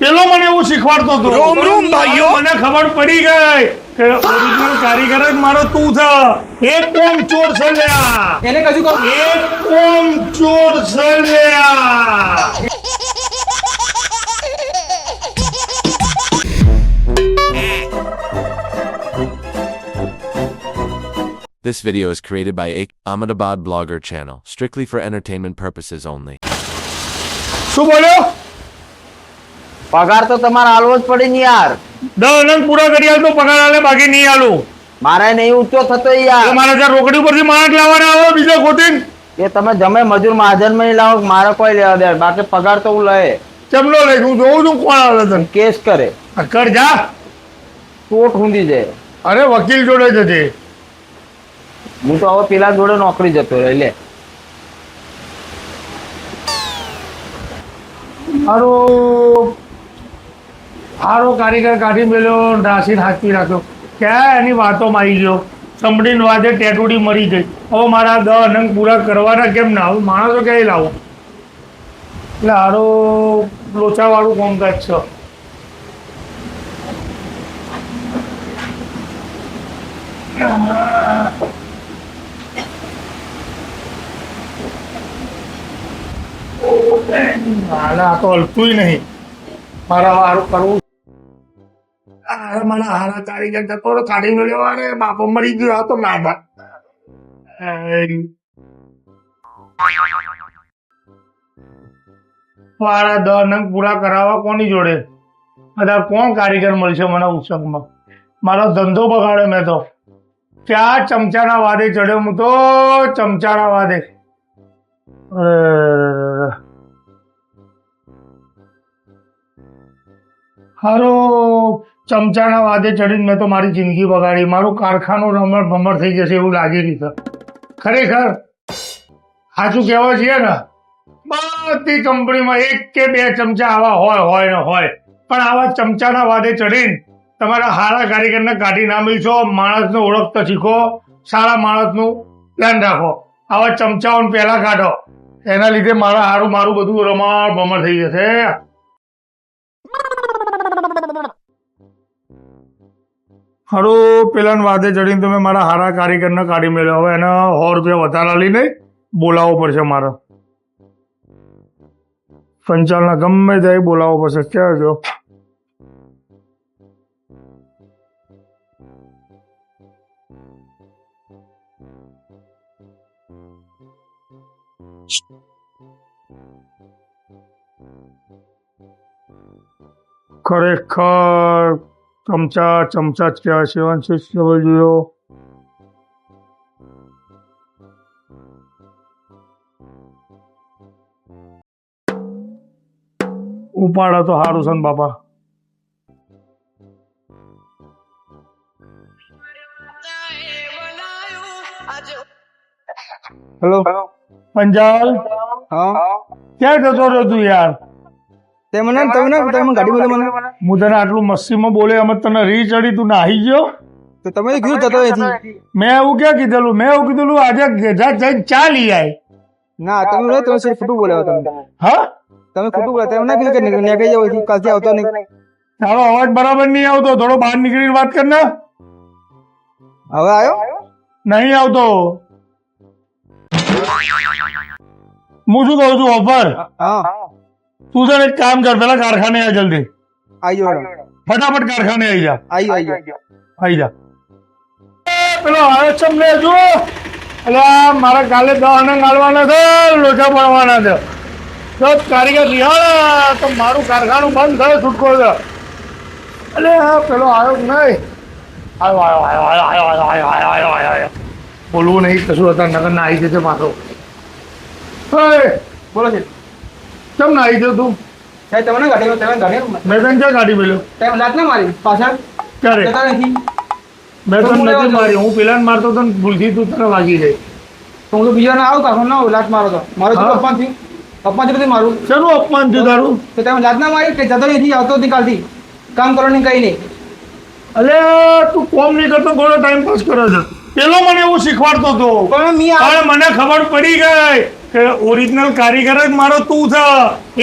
પેલો મને એવું શીખવાડતો હતો. રોમ રોમ ભાઈઓ. મને ખબર પડી ગઈ કે ઓરિજિનલ કારીગર જ મારો તું છે. એક કોમ ચોર છે લ્યા. એને કશું કહું એક કોમ ચોર છે લ્યા. This video is created by Ahmedabad Blogger channel, strictly for entertainment purposes only. શું બોલ્યો? પગાર તો તમારે આલવો જ પડે ને યાર. 10 નંગ પૂરા કરી આલ તો પગાર આલે, બાકી નહીં આલું. મારે નહીં ઊંચો થતો યાર. મારે ત્યાં રોકડી પરથી માણસ લાવવાના આવે બીજા ખોટીને. એ તમે જમે મજૂર મહાજન માં લાવો મારે કોઈ લેવા દે, બાકી પગાર તો હું લે. ચમલો લઈ હું જોઉં છું કોણ આવે તને. કેસ કરે કર જા. ચોટ ઊંધી જાય. અરે વકીલ જોડે જજે. હું તો હવે પેલા જોડે નોકરી જતો રહે લે. હારો કારીગર કાઢી મેલ્યો, રાશિદ હાચવી રાખ્યો. ક્યાં એની વાતોમાં આવી ગયો. સંભળીને વાદે ટેટુડી મરી ગઈ. હવે મારા 10 નંગ પૂરા કરવાના કેમ ના? હવે માણસો ક્યાંય લાવું? એટલે હારો લોચાવાળું કોમકાજ છે. આ તો હલતું નહીં. મારા હારું કરવું. મારા હારા કારીગર જતો કાઢી મેળ્યો. અરે બાપો મરી ગયો. આ તો ના બા. મારા 10 નંગ પૂરા કરાવવા કોની જોડે? બધા કોણ કારીગર મળશે મને ઉત્સવમાં? મારો ધંધો બગાડ્યો મેં તો. ક્યાં ચમચાના વાદે ચડ્યો હું તો. ચમચાના વાદે. હારો ચમચાના વાદે ચડીને મેં તો મારી જિંદગી બગાડી. મારું કારખાનું રમણ ભમણ થઈ જશે એવું લાગી રહ્યું છે. ખરેખર સાચું કહેવા છીએ ને, બધી કંપનીમાં 1 કે 2 ચમચા આવા હોય ને હોય. પણ આવા ચમચાના વાદે ચડીને તમારા સારા કારીગરને કાઢી ના મળશો. માણસને ઓળખતા શીખો. સારા માણસનું ધ્યાન રાખો. આવા ચમચાઓને પહેલા કાઢો. એના લીધે મારું બધું રમણ ભમણ થઈ જશે. હારું પેલા વાદે ચડીને તમે મારા હારા કારીગરને કાઢી મેળ્યો. હવે એને 100 રૂપિયા વધારા લઈને બોલાવવો પડશે મારે. પંચાલના ગમે ત્યાં બોલાવવો પડશે. ક્યાં જો ખરેખર ચમચા જ કહેવાય. 760 જોયો. ઉપાડો તો સારું છે ને બાપા. હેલો પંજાલ હા ક્યાં જતો રહ્યો તું યાર? તમે ગાડી બોલે મને. હું તને આટલું મસ્તીમાં બોલે અમે તને રી ચડી, તું નાહી ગયો. તો તમે કીધું જતો અહીંથી. મેં એવું ક્યાં કીધેલું? મેં એવું કીધેલું આજે જઈને ચા લઈ આય. ના તમે સિર્ફ ખોટું બોલ્યા તમે. હા તમે ખોટું બોલ્યા. તમે ના કીધું કે નીકળી જાવ અહીંથી, કાલથી આવતો નહીં. તારો અવાજ બરાબર નહીં આવતો. થોડો બહાર નીકળીને વાત કર ને. હવે આવ્યો નહીં આવતો. હું શું કહું છું ઓફર, હા તું છે ને એક કામ કર, પેલા કારખાને આ જલ્દી. આવી જાવ ફટાફટ કારખાને આવી જા. આવી જા. પેલો આવે છે ને જો. એટલે મારે કાલે 10 નંગ આલવાના છે, લોચા પડવાના છે. જો કારીગર રિહાળે તો મારું કારખાનું બંધ થાય છૂટકો છે. એટલે પેલો આવ્યો નહીં. આવ્યો. બોલવું નહીં કશું હતા નગર ના આવી જશે મારો. બોલો છે કેમ ના આવી તું? તમને ગાડી મેં તને ક્યાં ગાડી મેલ્યો? લાત ના મારી પાછળ ક્યારે? નથી મેં તને નથી મારી. હું પેલા મારતો તો ભૂલથી તું તને વાગી જાય. હું તો બીજા આવું કાકો ના લાત મારો તો મારો અપમાન થયું. અપમાન થયું મારું. શેનું અપમાન થયું તારું? તો તમે લાત ના મારી કે જતો નથી આવતો નથી કાલથી કામ કરવાની કઈ નહીં. અલે તું કોમ નહીં કરતો, ઘણો ટાઈમ પાસ કરે છે. પેલો મને એવું શીખવાડતો હતો. પણ મને ખબર પડી ગઈ કે ઓરિજિનલ કારીગર જ મારો તું છે.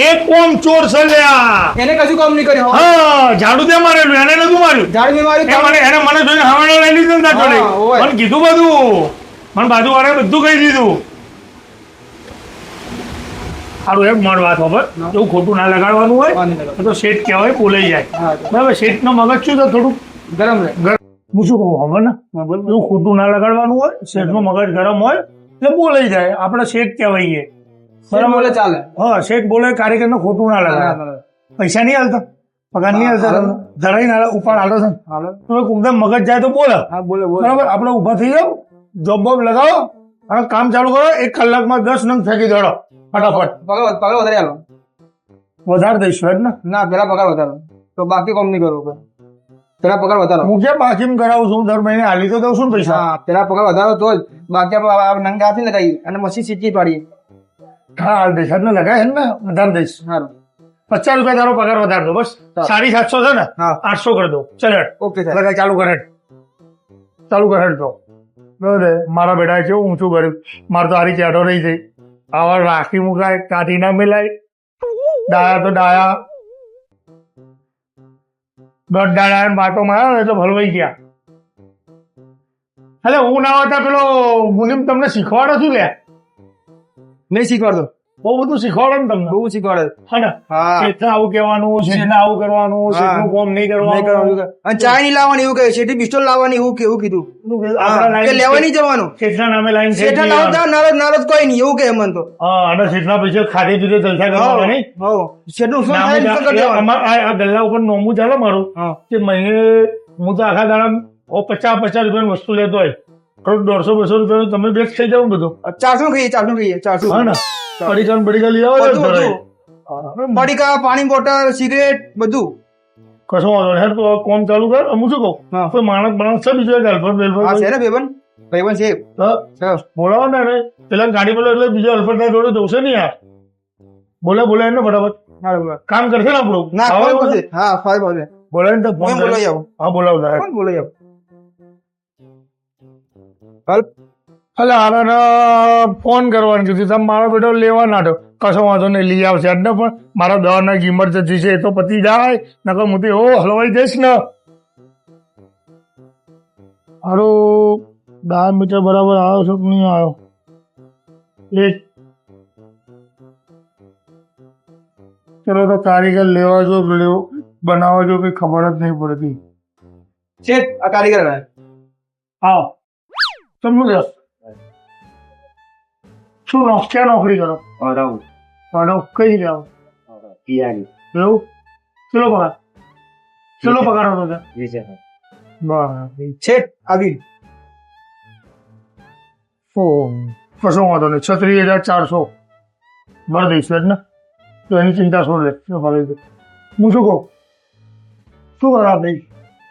એક કોમ ચોર છે લ્યા. એને કશું કામ નહીં કર્યું હા ઝાડુ તે મારેલું, એને નતું માર્યું. ઝાડ બી મારી એને મને જોઈને હવાડો લઈ લીધો ને તાર જોડે. હા, ઓય. મને કીધું બધું, મને બાજુવાળાએ બધું કહી દીધું. સારું એમ મારી વાત ખબર, એવું ખોટું ના લગાડવાનું હોય તો શેઠ કહેવાય બોલાઈ જાય. બરાબર, શેઠનો મગજ શું છે થોડું ગરમ રહે. હું શું કહું ખબર ને, એવું ખોટું ના લગાડવાનું હોય. શેઠનું મગજ ગરમ હોય એટલે બોલાઈ જાય. આપણે શેઠ કહેવાઈએ. બરાબર બોલે ચાલે. હા, શેઠ બોલે કારીગરને ખોટું ના લગાડે. પૈસા નહીં હાલતા, પગાર નહીં હાલતા, તમને ધરાઈ ના ઉપર હાલો છે તો એકદમ મગજ જાય તો બોલે. હા બોલે બોલે. બરાબર, આપણે ઊભા થઈ જાવ, જોબ બોબ લગાવો અને કામ ચાલુ કરો. 1 કલાકમાં 10 નંગ ફેંકી દોડો ફટાફટ. પગાર વધારે આલો. વધારે દઈશું જ ને. ના પેલા પગાર વધારો તો બાકી કામ નહીં કરવું. પેલા પગાર વધારો. હું ક્યાં બાકી કરાવું છું, દર મહિને હાલી તો દઉં છું ને પૈસા. હા પેલા પગાર વધારો તો જ બાકી આપણે નંગા હાથી લગાવી અને મશીન સીટી પાડીએ. હા હાલ દઈશ, ને લગાય ને વધારે દઈશ. સારું 50 રૂપિયા તારો પગાર વધારે દો બસ. 750 છે ને, હા. 800 કરી દો. ચલ હેડ. ઓકે સાહેબ. લગાય, ચાલુ કર હેડ. ચાલુ કર હેડ તો. બરાબર, મારા બેટા કેવું ઊંચું કર્યું. મારે તો હારી ચેડો રહી જઈ. આવા રાખી મુકાય, કાઢી ના મિલાય. ડાયા તો ડાયા 10 ડાયા બાટો માર્યો એટલે ભલવાઈ ગયા. એટલે હું ના હોતા પેલો મુનિમ તમને શીખવાડો છું લે. નહીં શીખવાડતો. બહુ બધું શીખવાડો ને તમને. બહુ શીખવાડે. હા ને, હા. શેઠને આવું કહેવાનું, શેઠને આવું કરવાનું, શેઠનું કામ નહીં નહીં કરવાનું. કરવાનું. અને ચાય નહીં લાવવાની એવું કહે. શેઠી પિસ્તોલ લાવવાની એવું કીધું. આપણા લાઈન કે લેવા નહીં જવાનું. શેઠના નામે લાઈન થઈ શેઠા ગઈ. લાવતા નારાજ કોઈ નહીં એવું કહે મન તો. હા, અને શેઠના પૈસા ખાધી પીધે જલસા કરવાના નહીં. હો શેઠનું શું થાય નામે એમ તો કરી દેવાનું. આ ગલ્લા ઉપર નોમું ચાલે મારું હા. કે મહિને હું તો આખા દાડા 50 રૂપિયાની વસ્તુ લેતો હોય. 150-200 રૂપિયાનું તમે બેગ થઈ જાવ બધું. 400 ખાઈએ 400. હા ને, પડીકા લઈ આવો બધું ને. બધું. પડીકા પાણી બોટલ સિગરેટ બધું. કશો વાંધો નહીં. હેડ તો કોમ ચાલુ કર. હું શું કહું, હા. કોઈ માણસ છે બીજો હેલ્પર હા છે ને ભાઈબંધ છે. બોલાવો ને રે. પેલા ગાડી બોલો એટલે બીજો હેલ્પર જોડે જવશે ને યાર. બોલે એને ફટાફટ કામ કરશે ને આપણું. ના આવો કોઈ એવું બોલશે. હા ફાઈ બોલે. બોલાય ને તો ફોન હું બોલાવી આવું. હા બોલાવો સાહેબ. કોણ બોલાવી આવું. એટલે આને ફોન કરવાનું કીધું. તમે મારો બેટો લેવા નાટો કશો વાંધો નહીં, લઈ આવશે એટલે. પણ મારા દવાના ઇમરજન્સી છે એ તો પતી જાય, નકર હું તો એવો હલવાઈ જઈશ ને. હારું 10 મીટર બરાબર આવ્યો છે કે નહીં આવ્યો? એક ચલો તો કારીગર લેવા જો બનાવવા જો કઈ ખબર જ નહીં પડતી. શેઠ આ કારીગર આવ્યા. આવો તમે શું ક્યાં નોકરી કરો? કઈ જાઓ? એવું? ચલો પગાર હતો ત્યાં? બરાબર. શેઠ આવી. કશો વાંધો નહીં. 36,400 ભરી દઈશું જ ને. તો એની ચિંતા છોડ દે. હું શું કહું, શું કરો આપણે?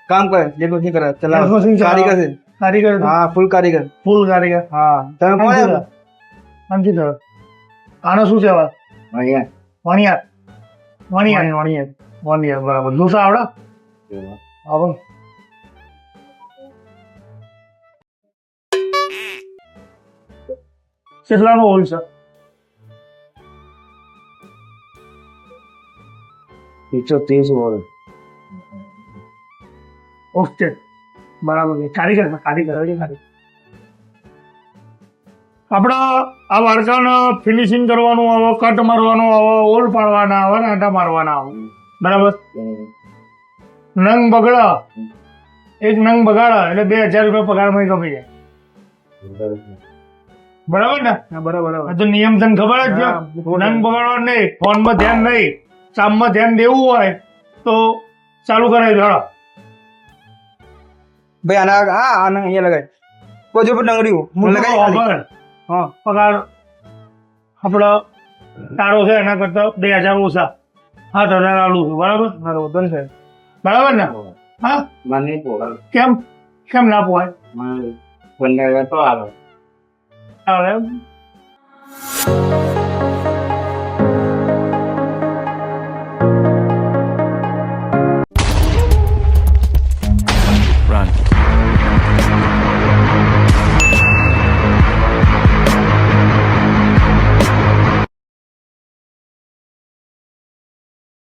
કામ કરે જે મશીન કરે ચલાવે. મશીન ચલાવે. કારીગર છે. કારીગર? હા ફૂલ કારીગર. હા તમે કોણ આવ્યા? સમજી થયો. આનો શું કહેવાય? વાણિયાર બરાબર. જોશા આવડે? આવો. કેટલાનો હોલ છે? 130 બોલ. ઓકે બરાબર. કારીગર આપડા આ વાડકાને ફિનિશિંગ કરવાનું આવે, કટ મારવાનું આવે, ઓલ પાડવાના આવે ને આંટા મારવાના આવે. બરાબર. નંગ બગડા, એક નંગ બગાડા એટલે 2,000 રૂપિયા પગારમાં કમી જાય. બરાબર ને? બરાબર. આ તો નિયમ તને ખબર જ છે. નંગ બગાડવા નહીં, ફોનમાં ધ્યાન નહીં, કામમાં ધ્યાન દેવું હોય તો ચાલુ કરાય જોડો. ભાઈ આના હા આના અહીંયા લગાય. કોઈ જો ડંગરી લગાય. હા પગાર આપડે તારો છે એના કરતા 2,000 ઓછા, 7,000 આલું છું. બરાબર? બરાબર ને? હા કેમ ના પોવાય? આવે એમ?